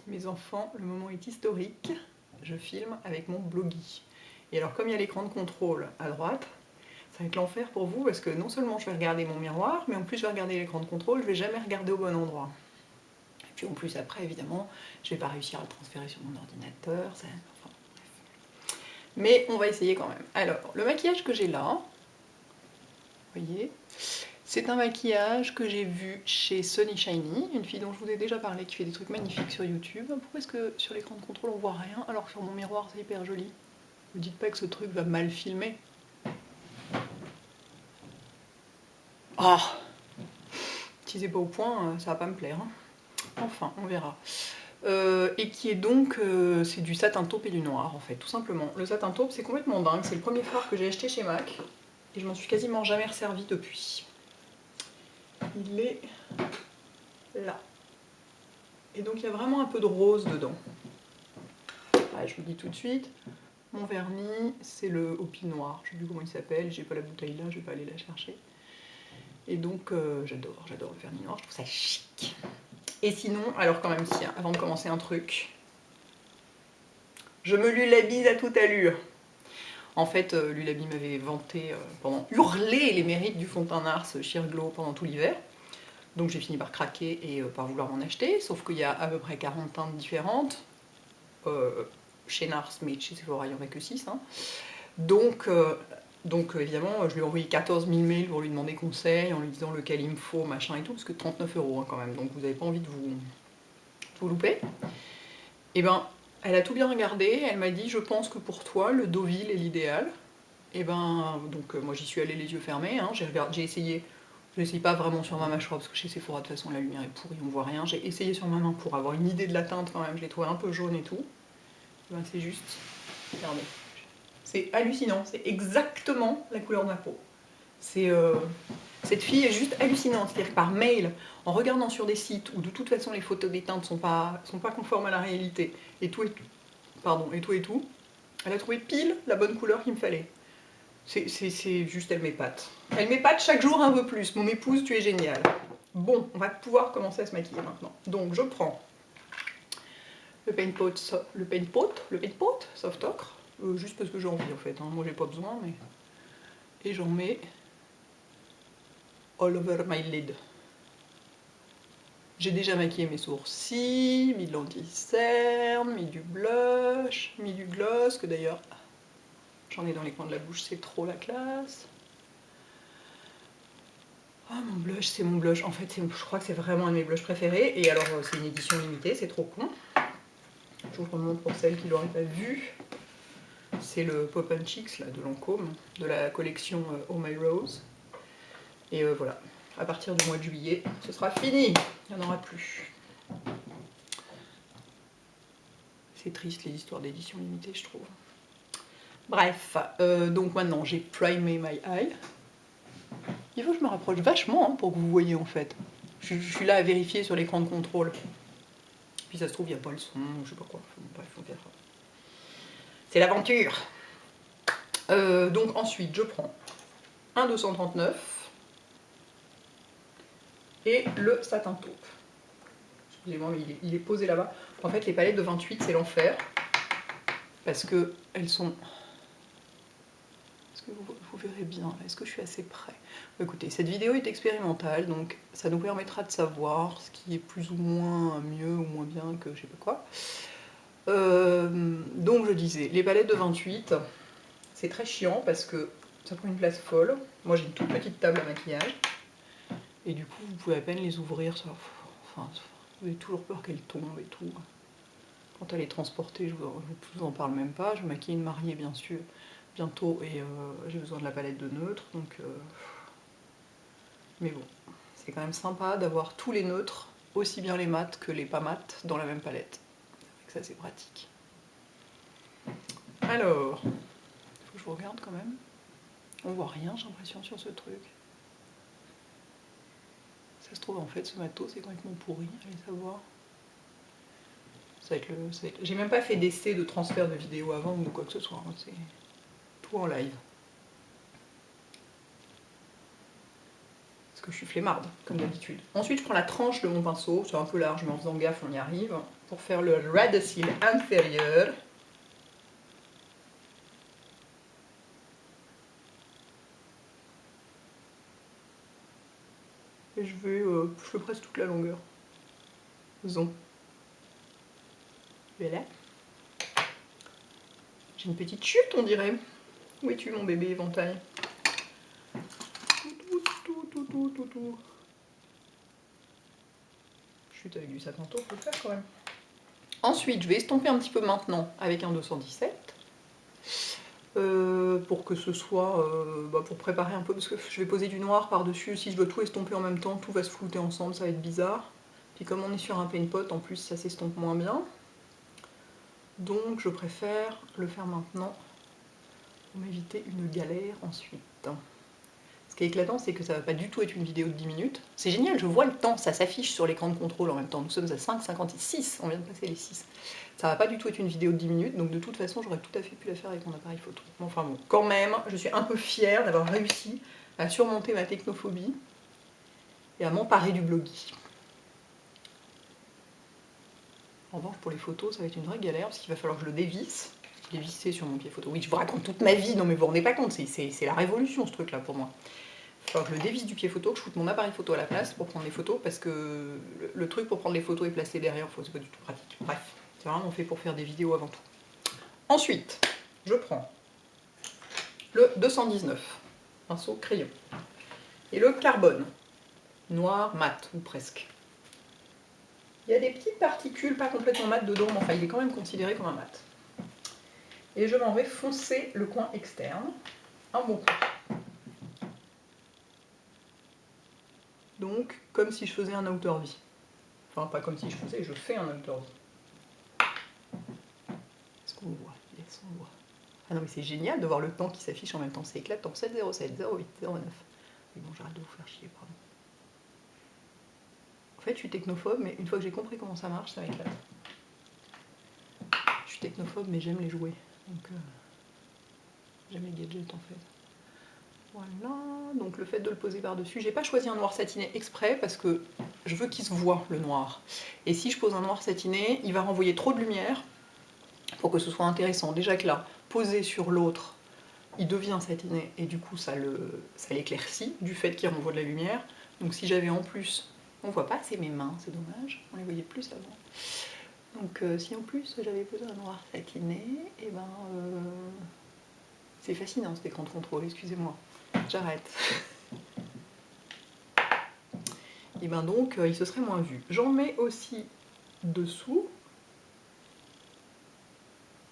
Mes enfants, le moment est historique. Je filme avec mon Blogi. Et alors comme il y a l'écran de contrôle à droite, ça va être l'enfer pour vous parce que non seulement je vais regarder mon miroir, mais en plus je vais regarder l'écran de contrôle, je vais jamais regarder au bon endroit. Et puis en plus après évidemment, je vais pas réussir à le transférer sur mon ordinateur. Enfin, bref. Mais on va essayer quand même. Alors, le maquillage que j'ai là, vous voyez, c'est un maquillage que j'ai vu chez Sunny Shiny, une fille dont je vous ai déjà parlé, qui fait des trucs magnifiques sur YouTube. Pourquoi est-ce que sur l'écran de contrôle on voit rien alors que sur mon miroir c'est hyper joli? Ne dites pas que ce truc va mal filmer. Ah, si c'est pas au point, ça va pas me plaire. Hein. Enfin, on verra. Et qui est donc, c'est du satin taupe et du noir en fait, tout simplement. Le satin taupe c'est complètement dingue, c'est le premier fard que j'ai acheté chez MAC et je m'en suis quasiment jamais resservi depuis. Il est là. Et donc il y a vraiment un peu de rose dedans. Ouais, je vous le dis tout de suite, mon vernis c'est le Hopi noir, je sais plus comment il s'appelle, j'ai pas la bouteille là, je vais pas aller la chercher. Et donc j'adore le vernis noir, je trouve ça chic. Et sinon, alors quand même si, hein, avant de commencer un truc, je me lullabise à toute allure. En fait, Lullaby m'avait vanté, hurlé les mérites du fond de teint Nars Sheer Glow pendant tout l'hiver. Donc j'ai fini par craquer et par vouloir m'en acheter, sauf qu'il y a à peu près 40 teintes différentes. Chez Nars, mais chez Sephora, il n'y en a que 6. Hein. Donc évidemment, je lui ai envoyé 14 000 mails pour lui demander conseil, en lui disant lequel il me faut, machin et tout, parce que 39 € hein, quand même, donc vous n'avez pas envie de vous louper. Et ben, elle a tout bien regardé, elle m'a dit, je pense que pour toi, le Deauville est l'idéal. Et ben, donc moi j'y suis allée les yeux fermés, hein, j'ai essayé, je n'essaye pas vraiment sur ma mâchoire, parce que chez Sephora, de toute façon, la lumière est pourrie, on voit rien. J'ai essayé sur ma main pour avoir une idée de la teinte quand même, je l'ai trouvé un peu jaune et tout. Ben, c'est juste, regardez, c'est hallucinant, c'est exactement la couleur de ma peau. Cette fille est juste hallucinante, c'est-à-dire que par mail, en regardant sur des sites où de toute façon les photos des teintes sont pas conformes à la réalité, et tout, elle a trouvé pile la bonne couleur qu'il me fallait. C'est juste, elle m'épate. Elle m'épate chaque jour un peu plus. Mon épouse, tu es géniale. Bon, on va pouvoir commencer à se maquiller maintenant. Donc je prends le paint pot soft ocre, juste parce que j'ai envie en fait. Hein. Moi j'ai pas besoin, mais et j'en mets all over my lid. J'ai déjà maquillé mes sourcils, mis de l'anti-cerne, mis du blush, mis du gloss, que d'ailleurs j'en ai dans les coins de la bouche, c'est trop la classe. Ah, mon blush, c'est mon blush. En fait, je crois que c'est vraiment un de mes blushs préférés. Et alors, c'est une édition limitée, c'est trop con. Je vous remontre pour celles qui ne l'auraient pas vu. C'est le Pop & Cheeks là, de Lancôme, de la collection Oh My Rose. Et voilà, à partir du mois de juillet, ce sera fini. Il n'y en aura plus. C'est triste les histoires d'édition limitée, je trouve. Bref, donc maintenant j'ai primé my eye. Il faut que je me rapproche vachement hein, pour que vous voyez en fait. Je suis là à vérifier sur l'écran de contrôle. Puis ça se trouve, il n'y a pas le son, je sais pas quoi. Bref, on verra. C'est l'aventure. Donc ensuite, je prends un 239 et le satin taupe. Excusez-moi, mais il est posé là-bas. En fait, les palettes de 28, c'est l'enfer. Parce que elles sont... Est-ce que vous verrez bien? Est-ce que je suis assez près? Écoutez, cette vidéo est expérimentale, donc ça nous permettra de savoir ce qui est plus ou moins mieux ou moins bien que je sais pas quoi. Donc je disais, les palettes de 28, c'est très chiant parce que ça prend une place folle. Moi j'ai une toute petite table à maquillage. Et du coup vous pouvez à peine les ouvrir. Enfin, vous avez toujours peur qu'elles tombent et tout. Quand elle est transportée, je vous en parle même pas. Je maquille une mariée bien sûr bientôt et j'ai besoin de la palette de neutres. Donc, mais bon, c'est quand même sympa d'avoir tous les neutres, aussi bien les mats que les pas mats, dans la même palette. Ça c'est pratique. Alors, il faut que je regarde quand même. On voit rien, j'ai l'impression, sur ce truc. Ça se trouve, en fait, ce matos c'est complètement pourri, allez savoir. Ça va être le... J'ai même pas fait d'essai de transfert de vidéo avant ou de quoi que ce soit, hein. C'est tout en live. parce que je suis flemmarde, comme d'habitude. Ensuite, je prends la tranche de mon pinceau, c'est un peu large, mais en faisant gaffe, on y arrive, pour faire le ras de cils inférieur. Et je fais presque toute la longueur. Zon. Voilà. J'ai une petite chute, on dirait. Où es-tu, mon bébé éventail? Tout. Chute avec du satin taupe, faut le faire quand même. Ensuite, je vais estomper un petit peu maintenant avec un 217. Pour que ce soit, pour préparer un peu, parce que je vais poser du noir par-dessus. Si je veux tout estomper en même temps, tout va se flouter ensemble, ça va être bizarre. Puis comme on est sur un paint pot, en plus ça s'estompe moins bien. Donc je préfère le faire maintenant pour m'éviter une galère ensuite. Ce qui est éclatant, c'est que ça va pas du tout être une vidéo de 10 minutes. C'est génial, je vois le temps, ça s'affiche sur l'écran de contrôle en même temps. Nous sommes à 5,56, on vient de passer les 6. Ça va pas du tout être une vidéo de 10 minutes, donc de toute façon, j'aurais tout à fait pu la faire avec mon appareil photo. Enfin bon, quand même, je suis un peu fière d'avoir réussi à surmonter ma technophobie et à m'emparer du bloggy. En revanche, pour les photos, ça va être une vraie galère, parce qu'il va falloir que je le dévisse. Dévisser sur mon pied photo. Oui, je vous raconte toute ma vie, non mais vous vous rendez pas compte, c'est la révolution ce truc-là pour moi. Il va falloir que je le dévisse du pied photo, que je foute mon appareil photo à la place pour prendre les photos, parce que le truc pour prendre les photos et placer derrière, c'est pas du tout pratique. Bref, c'est vraiment fait pour faire des vidéos avant tout. Ensuite, je prends le 219, pinceau crayon, et le carbone, noir mat, ou presque. Il y a des petites particules pas complètement mat dedans, mais enfin il est quand même considéré comme un mat. Et je m'en vais foncer le coin externe, un bon coup. Donc, comme si je faisais un outer V. Enfin, pas comme si je faisais, je fais un outer V. Est-ce qu'on voit? Yes, on voit. Ah non, mais c'est génial de voir le temps qui s'affiche en même temps. C'est éclatant. 707, 08, 09. Mais bon, j'arrête de vous faire chier, pardon. En fait, je suis technophobe, mais une fois que j'ai compris comment ça marche, ça m'éclate. Je suis technophobe, mais j'aime les jouer. Donc, j'aime les gadgets en fait. Voilà, donc le fait de le poser par-dessus, j'ai pas choisi un noir satiné exprès parce que je veux qu'il se voit le noir. Et si je pose un noir satiné, il va renvoyer trop de lumière pour que ce soit intéressant. Déjà que là, posé sur l'autre, il devient satiné et du coup ça l'éclaircit du fait qu'il renvoie de la lumière. Donc si j'avais en plus, on voit pas assez mes mains, c'est dommage, on les voyait plus avant. Donc si en plus j'avais posé un noir satiné, et ben c'est fascinant cet écran de contrôle, excusez-moi. J'arrête. Et ben donc, il se serait moins vu. J'en mets aussi dessous,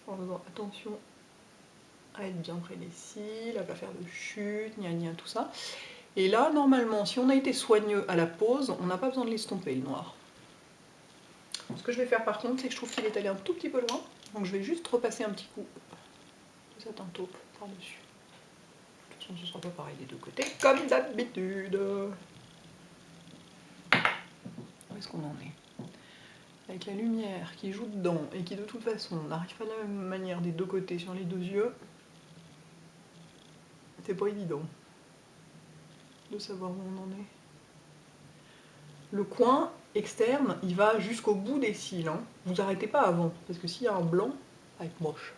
en faisant attention à être bien près des cils, à pas faire de chute, gna tout ça. Et là, normalement, si on a été soigneux à la pose, on n'a pas besoin de l'estomper, le noir. Ce que je vais faire par contre, c'est que je trouve qu'il est allé un tout petit peu loin, donc je vais juste repasser un petit coup de satin taupe par-dessus. De toute façon, ce sera pas pareil des deux côtés, comme d'habitude. Où est-ce qu'on en est? Avec la lumière qui joue dedans et qui de toute façon n'arrive pas de la même manière des deux côtés sur les deux yeux, c'est pas évident de savoir où on en est. Le coin externe, il va jusqu'au bout des cils, hein. Vous arrêtez pas avant, parce que s'il y a un blanc, ça va être moche.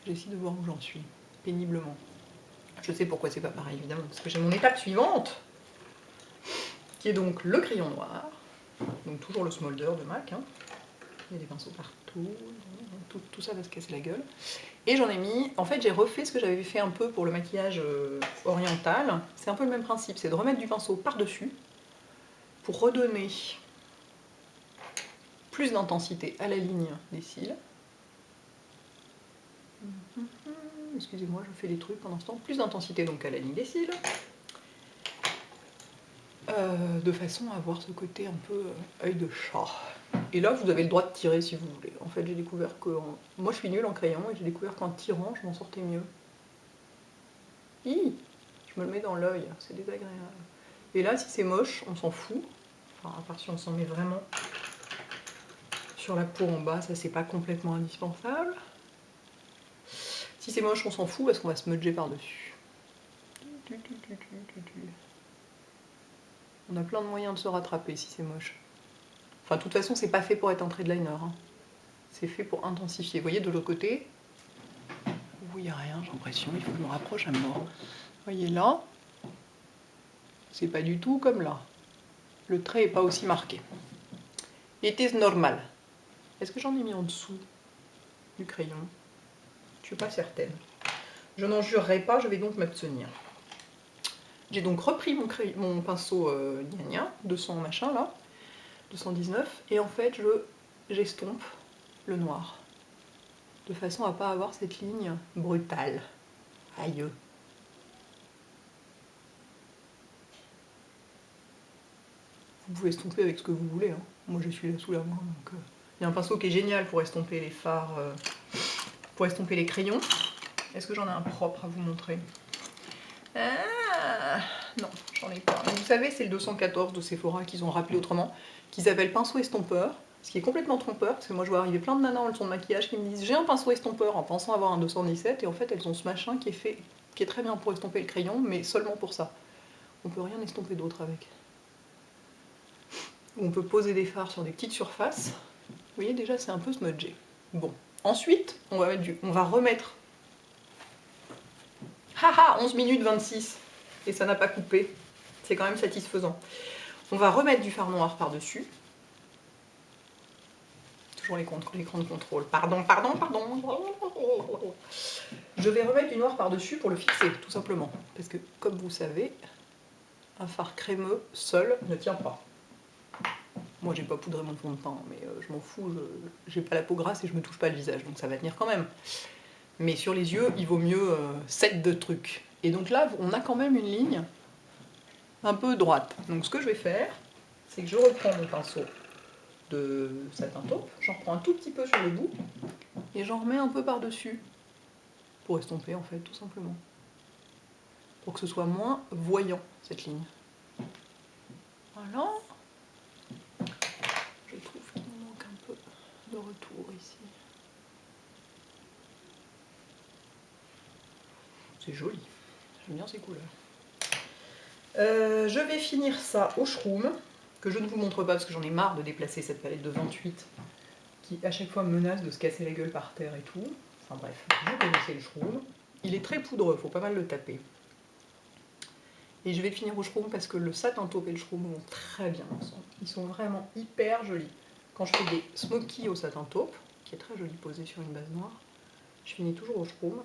J'essaie de voir où j'en suis, péniblement. Je sais pourquoi c'est pas pareil, évidemment, parce que j'ai mon étape suivante, qui est donc le crayon noir, donc toujours le Smolder de MAC, hein. Il y a des pinceaux partout, tout ça va se casser la gueule. Et j'en ai mis, en fait j'ai refait ce que j'avais fait un peu pour le maquillage oriental. C'est un peu le même principe, c'est de remettre du pinceau par-dessus pour redonner plus d'intensité à la ligne des cils. Excusez-moi, je fais des trucs pendant ce temps. Plus d'intensité donc à la ligne des cils. De façon à avoir ce côté un peu œil de chat. Et là, vous avez le droit de tirer si vous voulez. En fait, j'ai découvert que... Moi, je suis nulle en crayon et j'ai découvert qu'en tirant, je m'en sortais mieux. Hi, je me le mets dans l'œil, c'est désagréable. Et là, si c'est moche, on s'en fout. Enfin, à part si on s'en met vraiment sur la peau en bas, ça c'est pas complètement indispensable. Si c'est moche, on s'en fout parce qu'on va smudger par-dessus. On a plein de moyens de se rattraper si c'est moche. Enfin, de toute façon, c'est pas fait pour être un trait de liner. Hein. C'est fait pour intensifier. Vous voyez, de l'autre côté, où il n'y a rien, j'ai l'impression. Il faut que je me rapproche à mort. Vous voyez là, c'est pas du tout comme là. Le trait n'est pas aussi marqué. It is normal. Est-ce que j'en ai mis en dessous du crayon? Je suis pas certaine. Je n'en jurerai pas, je vais donc m'abstenir. J'ai donc repris mon pinceau Gna 200 machin là, 219, et en fait j'estompe le noir, de façon à pas avoir cette ligne brutale. Aïe. Vous pouvez estomper avec ce que vous voulez, hein. Moi je suis là sous la main, donc il y a un pinceau qui est génial pour estomper les fards, pour estomper les crayons. Est-ce que j'en ai un propre à vous montrer? Ah, non, j'en ai pas. Mais vous savez, c'est le 214 de Sephora qu'ils ont rappelé autrement, qu'ils appellent pinceau estompeur, ce qui est complètement trompeur, parce que moi je vois arriver plein de nanas en leçon de maquillage qui me disent j'ai un pinceau estompeur en pensant avoir un 217, et en fait elles ont ce machin qui est très bien pour estomper le crayon, mais seulement pour ça. On peut rien estomper d'autre avec. On peut poser des fards sur des petites surfaces. Vous voyez, déjà c'est un peu smudgé. Bon, ensuite on va remettre. Haha, 11 minutes 26, et ça n'a pas coupé. C'est quand même satisfaisant. On va remettre du fard noir par-dessus. Toujours l'écran de contrôle. Pardon. Je vais remettre du noir par-dessus pour le fixer, tout simplement. Parce que, comme vous savez, un fard crémeux seul ne tient pas. Moi, j'ai pas poudré mon fond de teint, mais je m'en fous. J'ai pas la peau grasse et je me touche pas le visage, donc ça va tenir quand même. Mais sur les yeux, il vaut mieux 7 de trucs. Et donc là, on a quand même une ligne un peu droite. Donc ce que je vais faire, c'est que je reprends mon pinceau de satin taupe, j'en reprends un tout petit peu sur les bouts, et j'en remets un peu par-dessus, pour estomper en fait, tout simplement. Pour que ce soit moins voyant, cette ligne. Voilà. Je trouve qu'il me manque un peu de retour ici. C'est joli, j'aime bien ces couleurs. Je vais finir ça au shroom, que je ne vous montre pas parce que j'en ai marre de déplacer cette palette de 28 qui à chaque fois menace de se casser la gueule par terre et tout. Enfin bref, vous connaissez le shroom. Il est très poudreux, faut pas mal le taper. Et je vais le finir au shroom parce que le satin taupe et le shroom vont très bien ensemble. Ils sont vraiment hyper jolis. Quand je fais des smokies au satin taupe, qui est très joli posé sur une base noire, je finis toujours au shroom.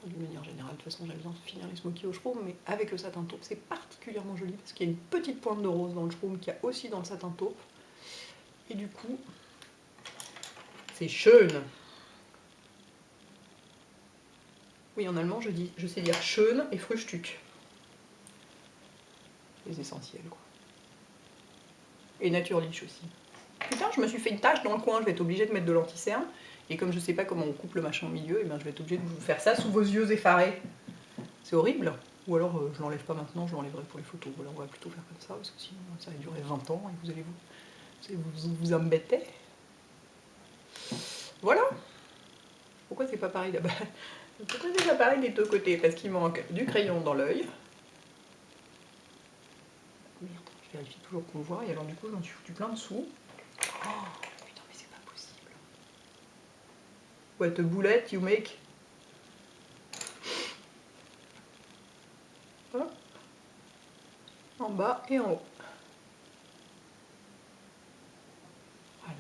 D'une manière générale, de toute façon j'aime bien finir les smokies au shroom, mais avec le satin taupe c'est particulièrement joli parce qu'il y a une petite pointe de rose dans le shroom qu'il y a aussi dans le satin taupe. Et du coup, c'est schön. Oui, en allemand je sais dire schön et Frühstück. Les essentiels quoi. Et naturlich aussi. Putain, je me suis fait une tache dans le coin, je vais être obligée de mettre de l'anti-cerne. Et comme je sais pas comment on coupe le machin au milieu, et ben je vais être obligée de vous faire ça sous vos yeux effarés. C'est horrible. Ou alors je l'enlève pas maintenant, je l'enlèverai pour les photos. Ou alors on va plutôt faire comme ça, parce que sinon ça va durer 20 ans et vous allez vous embêter. Voilà. Pourquoi c'est pas pareil là-bas? Pourquoi c'est pas pareil des deux côtés? Parce qu'il manque du crayon dans l'œil. Merde, je vérifie toujours qu'on voit, et alors du coup j'en suis foutu plein dessous. Oh putain, mais c'est pas possible. What a bullet you make. Hop. En bas et en haut.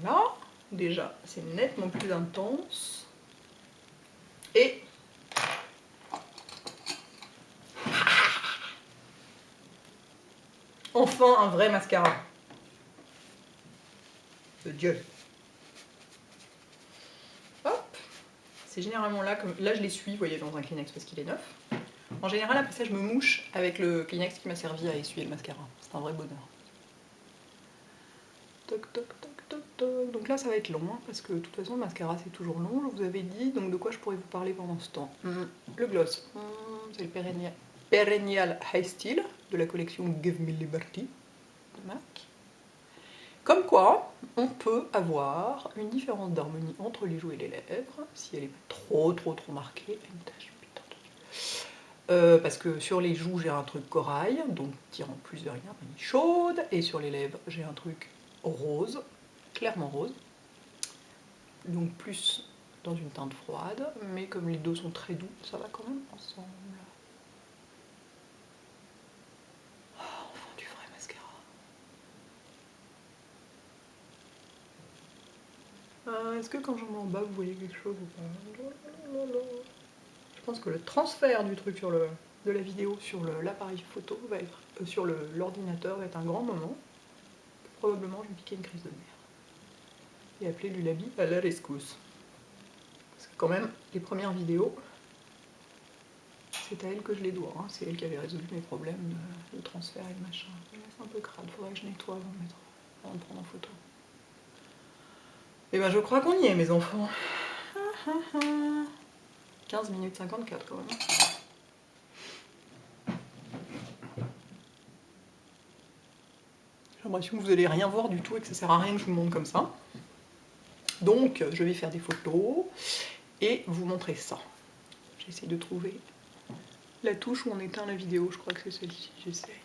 Voilà. Déjà, c'est nettement plus intense. Et enfin un vrai mascara. De Dieu. Hop. C'est généralement là, comme là je l'essuie, vous voyez, dans un Kleenex parce qu'il est neuf. En général, après ça, je me mouche avec le Kleenex qui m'a servi à essuyer le mascara. C'est un vrai bonheur. Toc, toc, toc, toc, toc. Donc là, ça va être long, hein, parce que de toute façon, le mascara, c'est toujours long, je vous avais dit. Donc de quoi je pourrais vous parler pendant ce temps? Le gloss. C'est le Perennial High Steel de la collection Give Me Liberty de MAC. Comme quoi, on peut avoir une différence d'harmonie entre les joues et les lèvres, si elle n'est pas trop marquée. Une tache, putain de... parce que sur les joues, j'ai un truc corail, donc tirant plus vers une harmonie chaude, et sur les lèvres, j'ai un truc rose, clairement rose, donc plus dans une teinte froide, mais comme les deux sont très doux, ça va quand même ensemble. Oh, enfin du vrai mascara. Est-ce que quand j'en mets en bas, vous voyez quelque chose ou pas? Je pense que le transfert du truc sur de la vidéo sur l'appareil photo va être sur l'ordinateur va être un grand moment. Probablement je vais piquer une crise de nerfs. Et appeler Lulabi à la rescousse. Parce que quand même, les premières vidéos, c'est à elle que je les dois. Hein. C'est elle qui avait résolu mes problèmes de transfert et de machin. C'est un peu crade, faudrait que je nettoie avant de prendre en photo. Et ben je crois qu'on y est mes enfants. 15 minutes 54 quand même. J'ai l'impression que vous allez rien voir du tout et que ça sert à rien que je vous montre comme ça. Donc je vais faire des photos et vous montrer ça. J'essaie de trouver la touche où on éteint la vidéo, je crois que c'est celle-ci, j'essaie.